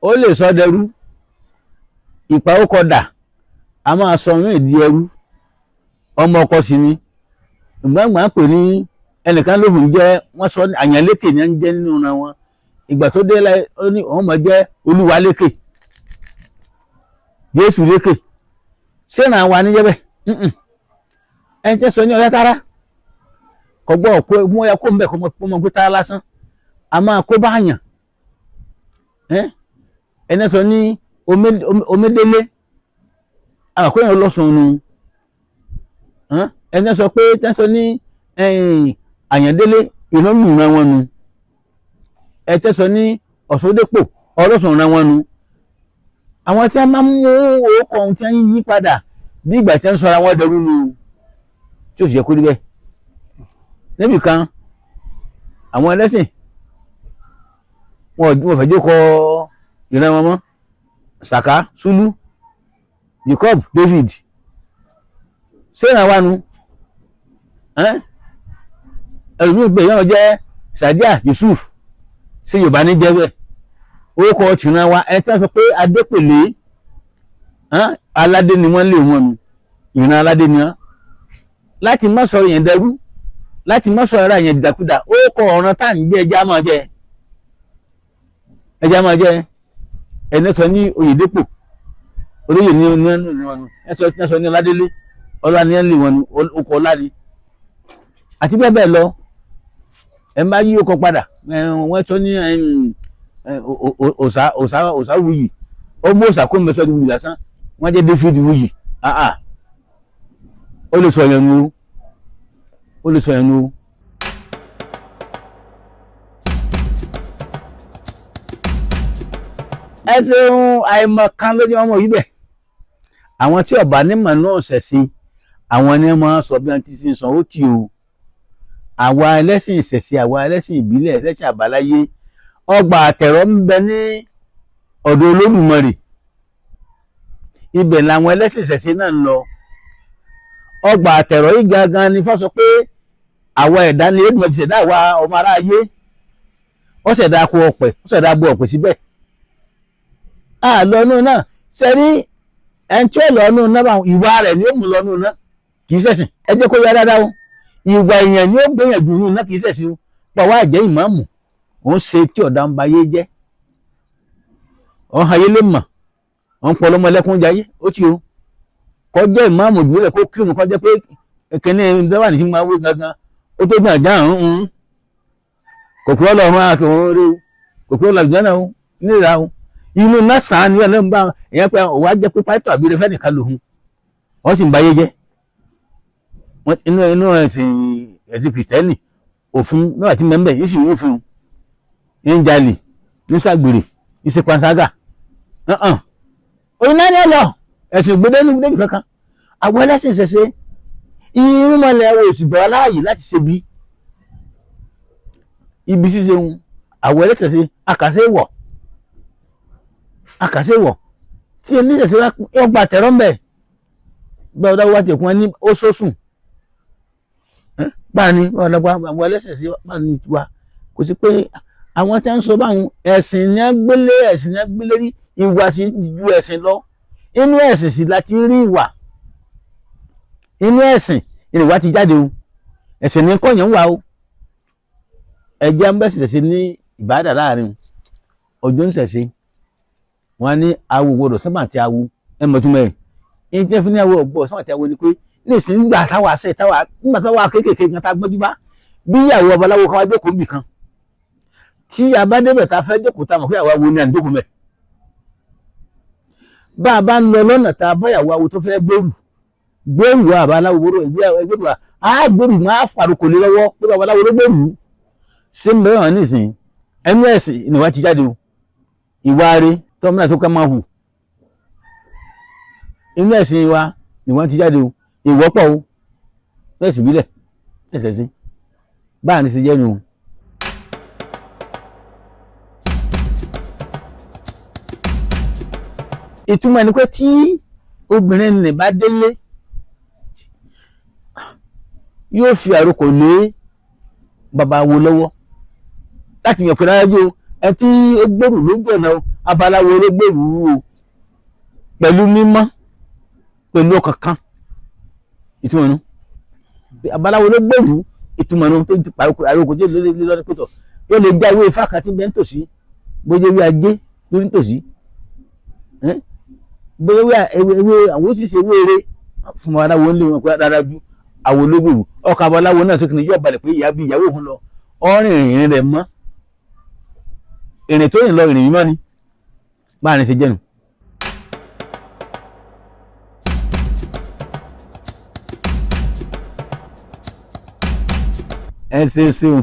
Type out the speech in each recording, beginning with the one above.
ó lè sọ dẹrú ìpawókọ̀dà a máa sọ ní ìdí ẹrú ọmọ ọkọ sì ni ìgbàgbà pè ní ẹnìkan lóhùn jẹ́ wọ́n sọ àyànlékè ní ń jẹ́ nínú ọ̀nà wọn ìgbà tó dé láì ó ní òun mọ̀ jẹ́ olúwa lékè Jésù lékè sẹ́nà wa níjẹ́ bẹ́ẹ̀ ẹni tẹ́ sọ ní ọ̀yá tara kò gbọ́ ọ̀pọ̀ mú ẹ kó ń bẹ̀ kó mọ̀ pé tara lásán a máa kó bá yàn ẹni sọ ní omedele àkóyàn lọ́sùn nù ẹni sọ pé tẹ́ sọ ní àyàndélé ìnáwó ìran wọn nu ẹ tẹ́ sọ ní ọ̀ṣọ́dépò ọlọ́sùn ìran wọn nu àwọn tí wọ́n máa ń mú owó kan tí wọ́n ń yí padà bí ìgbà tí wọ́n ń sọ ara wọn dẹrú nu tí ó sì yẹ kó rí bẹ́ẹ̀ níbì kan àwọn ẹlẹ́sìn wọn fẹ́ jókòó ìran wọn mọ́ Saka Sulu Jacob David sẹ́yìn àwa nu ẹlòmíì pé ìyá wọn jẹ́ Sadiya Yusuf ṣé Yorùbá ní jẹ́ bẹ́ẹ̀ orúkọ tìǹà wa ẹ tẹ́ sọ pé Adépèlé aládé ni wọ́n lé wọn nu ìran aládé ni wọ́n láti má sọ yẹn dẹrú láti má sọ ara yẹn dìdàkudà orúkọ ọ̀ràn tá à ń jẹ ẹja máa jẹ ẹni sọ ní Oyèdépò olóyè ní wọn ẹ sọ ní Ọládélé ọlá ní ẹnlẹ wọn okọ ọlá ni àti bẹ́ẹ̀ bẹ́ẹ̀ lọ ẹ má yí okọ padà wọ́n sọ ní òsà wuyì ó mú òsà kó mẹsọ ní wuyì lásán wọ́n jẹ́ David wuyì ó lè sọ yẹn nu ó lè sọ yẹn nu. ẹ ti ń àìmọ̀ kan lójú ọmọ yìí bẹ̀ àwọn tí ọba nímọ̀ náà ṣẹ̀sìn àwọn ni wọ́n sọ bí wọ́n ti ń sanwó tì o àwa ẹlẹ́sìn ìṣẹ̀sìn àwa ẹlẹ́sìn ìbílẹ̀ ẹlẹ́sìn àbáláyé ọgbà àtẹ̀rọ ń bẹ ní ọ̀dọ̀ Olódùmarè ibẹ̀ làwọn ẹlẹ́sìn ìṣẹ̀sìn náà ń lọ ọgbà àtẹ̀rọ yìí gangan ni fọ́ sọ pé àwa ẹ̀dá ni Olódùmarè ti ṣẹ̀dá àwa ọmọ aráyé ó ṣẹ̀dá kó ọ̀pẹ ó ṣẹ̀dá bo ọ̀pẹ síbẹ̀ lọ́nù náà sẹ́rí ẹni tí ó lọ́nù náà bá ìwà rẹ̀ ni ó mú lọ́nù náà kì í ṣẹ̀sìn ẹ jẹ́ kó yá dáadáa o ìwà èèyàn ni ó gbìyànjú nù náà kì í ṣẹ̀sìn o pọ̀ wá jẹ́ ìmáàmù òun ṣe tí ọ̀dà ń ba ayé jẹ́ ọ̀hún ayé lè mọ̀ òun pọ̀ lọ́mọ ẹlẹ́kùn jayé ó ti o kọ́ jẹ́ ìmáàmù ìbílẹ̀ kó kírun kọ́ jẹ́ pé kíní ìdáwà ní sí máa wé gangan ó tó gbìyànjú àrùn kò kí ọlọ́run á kí wọ́n rí o kò kí ọlọ́run jẹ́ náà o nílà o inú mẹ́sàn-án ni ẹ̀lẹ́ ń bá èèyàn pé òun á jẹ́ pé pátọ̀ àbí rẹ̀ nìkan lòun wọ́n sì ń báyé jẹ́ inú ẹ̀sìn kìrìsìtẹ́nì òfin náà ti mẹ́mbẹ̀ yìí sì ń òfin ń jalè ń ṣàgbèrè ń ṣe panṣágà òun náà ní ẹ̀lọ́ ẹ̀sìn ògbédé ní débi kankan àwọn ẹlẹ́sìn ṣẹ̀ṣẹ̀ irúnmọlẹ̀ ẹ̀rọ òsì bẹ̀rẹ̀ aláàyè láti ṣe bí ibi ṣíṣe ń àwọn ẹlẹ́sìn ṣẹ̀ṣẹ̀ àkàṣẹ́wọ̀ tí oníṣẹ̀ṣẹ̀ wọ́n gba tẹ̀rọ ń bẹ̀ gbọ́dọ̀ wá tẹ̀kún wọn ní ó sọ́sùn báyìí àwọn ẹlẹ́sìn sí báyìí wa kò sí pé àwọn tẹ́ ń sọ báwọn ẹ̀sìn ní agbélé rí ìwà sí ju ẹ̀sìn lọ inú ẹ̀sìn sì láti rí ìwà inú ẹ̀sìn ìwà ti jáde o ẹ̀sìn ní kọ́yàn wà o ẹ̀jẹ̀ ń bẹ̀sì ṣẹ̀ṣẹ̀ ní ìbádà láàrin ọjọ́ ń ṣẹ̀ṣẹ̀ wọn ní awo gbọdọ̀ sábà tí awo ẹ mọ̀ túmọ̀ ẹ̀ ń jẹ́ fún ní awo ọgbọ́ sábà tí awo ni pé ní ìsìn nígbà táwa ṣe nígbà táwa kéékèèké kan tá gbọ́jú bá bí ìyàwó babaláwo kan wá jókòó bì kan tí a bá débẹ̀ tá a fẹ́ jókòó tá a mọ̀ pé àwa wo ni à ń jókòó mẹ́ bá a bá ń lọ lọ́nà tá a bá ìyàwó awo tó fẹ́ gbèrú wa babaláwo gbèrú wa á gbèrú máa fàrokò lé lọ́wọ́ pé babaláwo ló gbèrú ṣé ń bẹ̀rẹ̀ wọn ní ìsìn ẹnu ẹ̀sìn ìwà ti jáde o ìwà rẹ̀ tọ́mìnà tó ká máa hù inú ẹ̀sìn wa ni wọ́n ti jáde o ìwọ́pọ̀ o ẹ̀sìn bílẹ̀ ẹ̀sẹ̀ sí báà ní sí jẹ́ nu. ìtumọ̀ ni pé tí obìnrin nì bá délé yóò fi àrokò lé bàbá wo lọ́wọ́ láti yàn pé rárá jù ẹ tí ó gbèrú lójú ọ̀nà abaláwo ló gbèrú o pẹ̀lú mímọ́ pẹ̀lú ọkàn kan ìtumọ̀ nù abaláwo ló gbèrú ìtumọ̀ nù tó ti pàrọ̀ àròkò tó lé lọ́dún pẹ̀tọ̀ yóò lè já ewé ifá kan tí bẹ́ẹ̀ ń tòsí bóyá ewé ajé lórí ń tòsí bóyá ewé àwọn oṣìṣẹ́ ewé eré fún abaláwo ń lé wọn pé dáadáa ju àwọn olóògbèrú ọkọ̀ abaláwo náà tó kìnnì yóò balẹ̀ pé ìyá bí ìyàwó òun lọ ọ̀rìn ìrìn rẹ̀ mọ́ ìrìn tó rìn lọ ìrìn mímọ́ ni báà ní ṣe jẹ́nu. ẹ ṣeun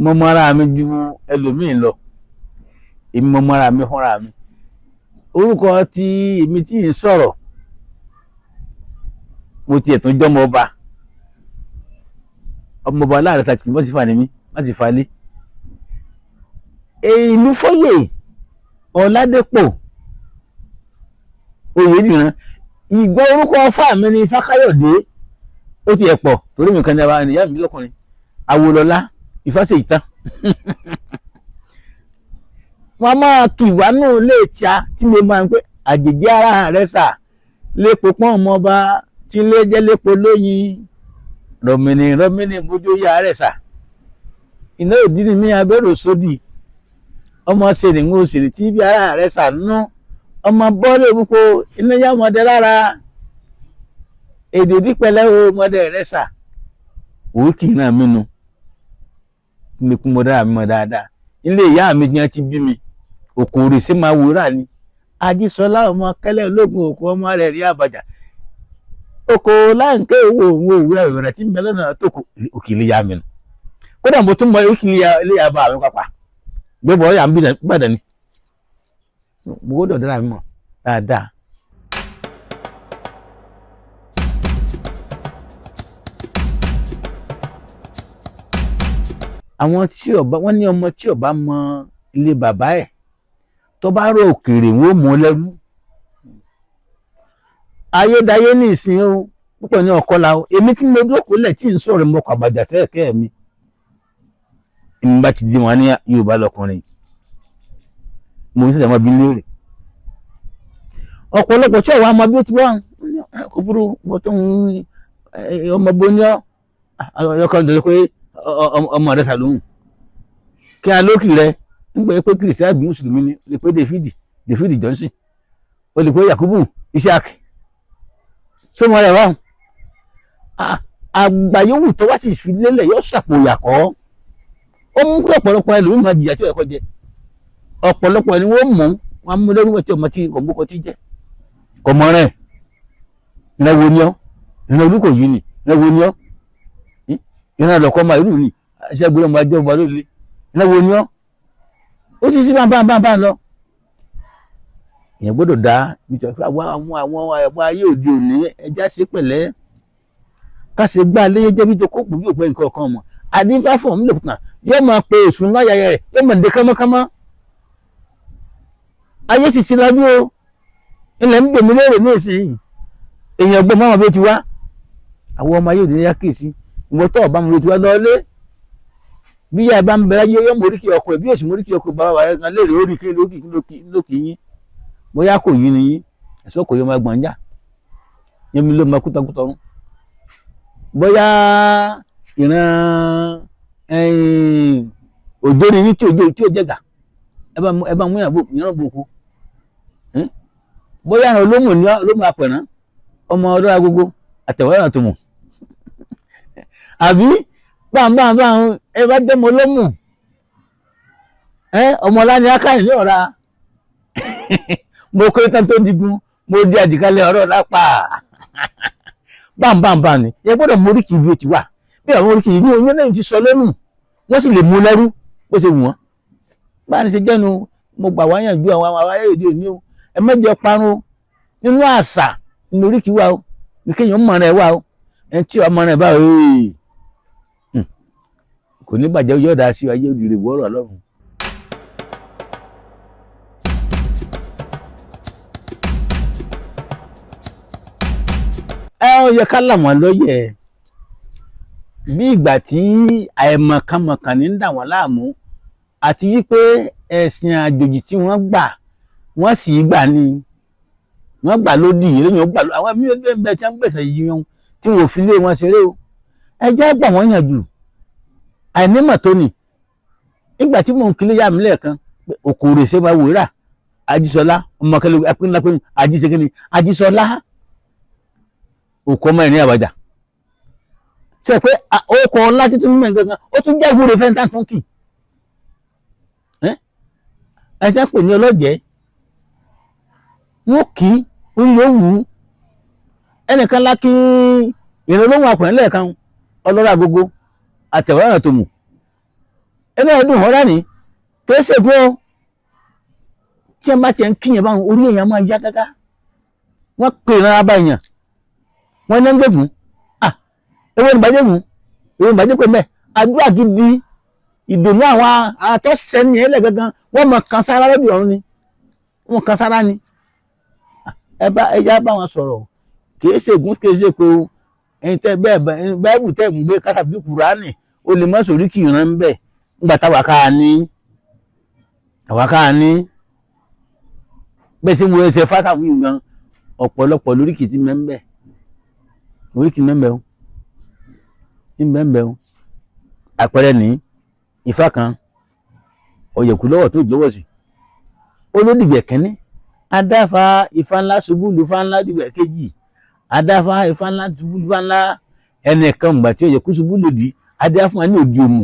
mo mọ ara mi ju ẹlòmíín lọ èmi mo mọ ara mi fúnra mi orúkọ tí èmi tí ì sọ̀rọ̀ mo tiẹ̀ tún jọ́ ọmọọba láàrin tàkì wọ́n ti fà ní mí wọ́n ti fà lé ìlú fọ́yè ọ̀làdẹ́pọ̀ oyèdìran ìgbọ́ orúkọ ọfà mi ní fákáyọ̀dé ó ti ẹ̀ pọ̀ torí mi kan ní ara ènìyàn mi lọ́kùnrin àwòlọ́lá ìfásẹ̀ ìtàn wọ́n máa kì wá náà lè tíá tí mo máa ń pẹ́ àjèjì ara rẹ̀ sà lépo pọ́n ọmọọba tí ilé jẹ́ lépo lóyin rọ̀mìnì bójú yá rẹ̀ sà iná òdì ni mí abẹ́rò sódì ọmọ ṣèlè ń òṣèlè tí bí ara rẹ̀ sà nú ọmọ bọ́ọ̀lù òkúkọ iná yá ọmọdé lára èdè dípẹ́lẹ́ ọmọdé rẹ̀ sà òkì náà mínú mi kún mọ́ dára mi mọ́ dáadáa ilé ìyá mi jẹ́ ti bí mi òkòrè sí máa wúrà ni ajísọlá ọmọ kẹlẹ́ ológun òkú ọmọ rẹ̀ rí àbàjá oko láǹkẹ́ owó òun òwúrọ̀ ìrọ̀rẹ́ tí ń bẹ lọ́nà tó kù òkìlì ya mi nù kódà mo tún mọ òkìlì ilé ya bá mi pàpà gbẹ́bọ̀ ọ̀yà ń bí gbàdàn ni mo gbọ́dọ̀ dára mi mọ̀ dáadáa. àwọn tí ọba wọn ní ọmọ tí ọba mọ ilé bàbá ẹ̀ tó bá rò òkèèrè wọn ò mọ lẹ́rú ayédáyé ní ìsìn o púpọ̀ ní ọ̀kọ́lá o èmi tí mo dókòó lẹ̀ tí ń sọ̀rọ̀ mọ́ kàbàjà sẹ́ẹ̀kẹ́ mi èmi bá ti di wọn ní Yorùbá lọkùnrin mo sì sẹ́wọ́n bí léèrè ọ̀pọ̀lọpọ̀ tí ọ̀wá ọmọ bí ó ti wá kò burú wọ́n tó ń ọmọ bó ní ọkọ̀ ń dọ̀rọ̀ pé ọmọ rẹ̀ sàlóhùn kí a lókì rẹ̀ nígbà pé kìrìsìtì àbí mùsùlùmí ni lè pé David Johnson o lè pé Yakubu Isaac sọmọ rẹ̀ wá àgbà yòówù tó wá sì fi lélẹ̀ yóò ṣàpò ìyàkọ́ ó mú kí ọ̀pọ̀lọpọ̀ ẹlòmíì máa jìyà tí ó yẹ kó jẹ ọ̀pọ̀lọpọ̀ ni wọ́n mú wọn mú lórí wọ́n tí ọmọ tí ọ̀gbọ́kọ tí jẹ́ ọmọ rẹ̀ ìrìnàwó ni ọ́ ìrìnà Olúkòyí ni ìrìnàwó ni ọ́ ìrìnà lọ́kọ́ máa ìlú ni ṣẹ́gun ọmọ ajé ọmọ lórí ìrìnàwó ni ọ́ ó sì sí bá lọ èèyàn gbọ́dọ̀ dá àwọn ayé òde òní ẹja ṣe pẹ̀lẹ́ ká ṣe gbá léyé jẹ́ bí tó kó pò bí òpin nǹkan kan mọ̀ àdínfáfọ̀ ń lò kùnà yóò máa pe èsùn láyàyà rẹ̀ yóò máa dé kánmọ́kánmọ́ ayé sì ti lajú o ilẹ̀ ń gbèmí lérè ní ìsìn èèyàn gbọ́ máwọn bí ó ti wá àwọn ọmọ ayé òde ní yákèsí ìwọ tó ọba mi ló ti wá lọ́ọ́lé bí yá bá ń bẹ̀rẹ̀ yóò móríkì ọkọ̀ ẹ̀ bí èsùn móríkì ọkọ̀ bàbá rẹ̀ kan léèrè ó rí kí lókì yín bóyá kò yí ni yín ẹ̀sọ́ kò yọ máa gbọ̀n jà yẹn mi ló máa kútakútọrún bóyá ìran òjò ni yín tí ò jẹ̀gà ẹ bá mú ìran bòkú bóyá ìran olómù apẹ̀rán ọmọ ọdún agogo àtẹ̀wọ́rán tó mọ̀ àbí báńbáńbáń ẹ bá jẹ́mọ olómù ọmọ ọlá ni akáyìn ní ọ̀ra mo kéré tán tó digun mo di àdìkálẹ̀ ọ̀rọ̀ lápá bámbámbá ni ẹ gbọ́dọ̀ móríkì ibi òtí wà bí àwọn móríkì yìí ní oyún lẹ́yìn ti sọ lẹ́nu wọ́n sì lè mú lẹ́rú bó ṣe wù wọ́n bá ní ṣe jẹ́nu mo gbà wá yànjú àwọn ayé òde òní o ẹ mẹ́jọ parun nínú àṣà nínú oríkì wa o ní kéèyàn mọ̀ rẹ̀ wá o ẹ tí ọmọ rẹ̀ bá kò ní bàjẹ́ yọ̀ọ̀dà sí ayé òdìrè wọ́ọ̀rọ̀ ọlọ́run. ó yẹ ká là wọ́n lóye bí ìgbà tí àìmọ̀kànmọ̀kàn ní ń dà wọ́n láàmú àti wípé ẹ̀sìn àjòjì tí wọ́n gbà wọ́n sì gbà ní wọ́n gbà lódì lẹ́yìn ó gbà àwọn ẹ̀mí ẹgbẹ́ ń bẹ tí wọ́n gbèsè yìí wọn tí wọ́n fi lé wọn ṣeré o ẹjẹ́ gbà wọ́n yànjú àìnímọ̀ tó nì nígbà tí mò ń kílé yá mi lẹ́ẹ̀kan òkòrè ṣe máa wòrà Ajísọlá ọmọkẹlẹ ẹpínlápẹ ajíṣekínní Ajísọlá òkú ọmọ ìrìn àbàjá ṣe pé ọkọ̀ ọlá títún mímọ̀ gangan ó tún jẹ́ ìwúre fẹ́ntà tó ń kì ẹjẹ́ pè ní ọlọ́jẹ́ wọ́n kì í oúnjẹ wù ú ẹnìkan lákì ìrànlọ́wọ́ àpọ̀n lẹ́ẹ̀kan ọlọ́rọ̀ agogo àtẹ̀wọ́ràn tó mù ẹni ọdún ọ̀rá ni kì í ṣègùn ọ tí ẹ bá tiẹ̀ ń kíyàn báwọn orí èèyàn máa yá gágá wọ́n pè ìran abá èèyàn wọ́n ní ń gégùn ewé ìbàjẹ́gùn ewé ìbàjẹ́ pé mẹ́ àdúrà gidi ìdùnnú àwọn àtọ́sẹ́ni ẹ̀lẹ́ gangan wọ́n mọ̀ kan sára lọ́dún ọ̀run ni wọ́n kan sára ni ẹja bá wọn sọ̀rọ̀ kìí ṣègùn kìí ṣe pé ẹ̀yin tẹ́ bẹ́ẹ̀bù tẹ́ ń gbé kátàbí Kùránì o lè mọ́ sórí kì í rán bẹ́ẹ̀ nígbà táwa káà ní bẹ́ẹ̀ sí mo ṣe fátàwí gan ọ̀pọ̀lọpọ̀ lóríkì tí mẹ́ńbẹ́ oríkì mẹ́ńbẹ́ o ní mẹ́ńbẹ́ o àpẹẹrẹ ní Ifá kan ọ̀yẹ̀kú lọ́wọ́ tó jọ̀wọ́ sí olódìgbẹ̀ kẹ́ni adáfa Ifá ńlá ṣubú lu Ifá ńlá dìgbẹ̀ kejì adáfa Ifá ńlá ṣubú lu Ifá ńlá ẹnìkan gbà tí ọ̀yẹ̀kú ṣubú lòdì adá fún wa ní òdi òmù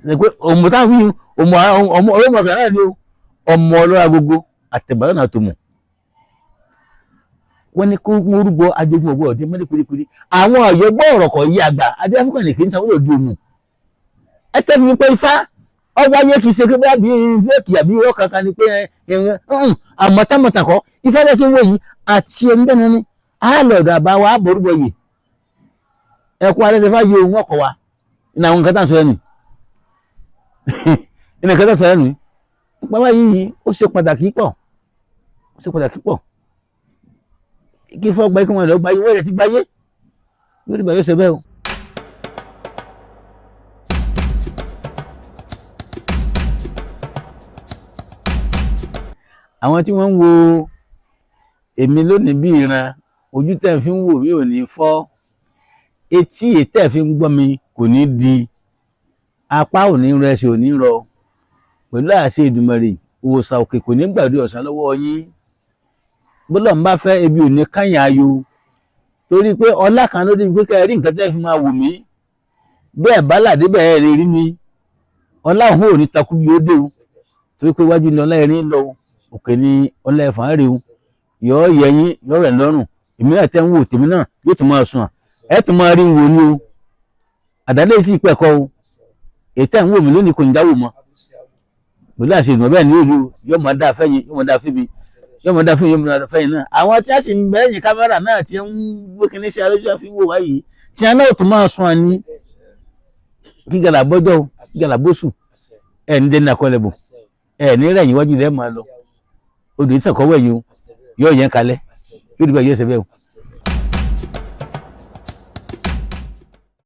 ṣe pé òmù táwọn òmù ọmọ ọlọ́mọkàn náà ni ọmọ ọlọ́rọ̀ agogo àtẹ̀bàrọ̀ náà tó mọ̀ wọ́n ní kó wọ́n rúbọ ajogun ọgbọ́ ọ̀dẹ́ mẹ́rin pérépéré àwọn ọ̀yọ́ gbọ́ ọ̀rọ̀ kọ̀ yí àgbà adé áfíríkà nìkan ní sanwó-òdi òmù ẹ tẹ́ fi mi pé Ifá ọwọ́ ayé kì í ṣe pé bí fẹ́ẹ̀kì àbí irọ́ kankan ni pé àmọ̀tàmọ̀tà kọ́ Ifá lẹ́sìn owó yìí àti ẹni dẹ́nu ní àlọ́dọ̀ àbá wa àbọ̀rúbọ yìí ẹ̀kọ́ alẹ́ tẹ́fà yìí ohun ọkọ̀ wa ní àwọn nǹkan tá à ń sọ ẹnu ní nǹkan tá à ń sọ ẹnu bàbá yìí ó ṣe pàtàkì pọ̀ kí fọ́ gba ikú wọn lọ gbayé wọ́n rẹ̀ ti gbayé yóò dìgbà yóò ṣe bẹ́ẹ̀ o. àwọn tí wọ́n ń wo èmi lónìí bí ìran ojú tẹ̀ fi ń wò mí ò ní fọ́ etí ètẹ̀ fi ń gbọ́ mi kò ní di apá ò ní rẹsẹ̀ ò ní rọ pẹ̀lú àṣẹ Èdùmàrè òòṣà òkè kò ní gbàdúrà ọ̀sán lọ́wọ́ yín bọ́lọ̀ ń bá fẹ́ ebi ò ní káyàn ayò torí pé ọlá kan ló dé pé kẹ́ ẹ rí nǹkan tẹ́ fi máa wò mí bẹ́ẹ̀ bálàdé bẹ́ẹ̀ rí rí mi ọlá òun ò ní takú bí ó dé o torí pé iwájú ni ọlá ẹ̀rín lọ òkè ni ọlá ẹ̀fọn rè o yọ yẹyin yọ rẹ̀ lọ́rùn èmi náà tẹ́ ń wò tèmi náà yóò tún máa sùn ẹ̀ tún máa rí wò ní o àdálé sì pẹ̀kọ́ o ètò ẹ̀ ń wò mí lónìí kò ní dáwò mọ́ pẹ̀lú àṣẹ ìgbọ̀n bẹ́ẹ̀ ni yóò máa dá fẹ́yìn yóò máa dá fíbi yóò máa dá fún yóò máa dá fẹ́yìn náà àwọn tí a sì ń bẹ́ẹ̀ yìn kámẹ́rà náà tí ń gbé kíní ṣe alójú àfi wò wáyé tí a náà tún máa sún àní kí gàlà bọ́jọ́ kí gàlà bóṣù ẹ̀ ní dẹ́ni àkọlẹ̀ bò ẹ̀ ní rẹ̀yìn iwájú rẹ̀ máa lọ odò ìtàkọ́wẹ̀ yìí yóò yẹn kalẹ̀ yóò dìbò yóò ṣe bẹ́ẹ̀ o.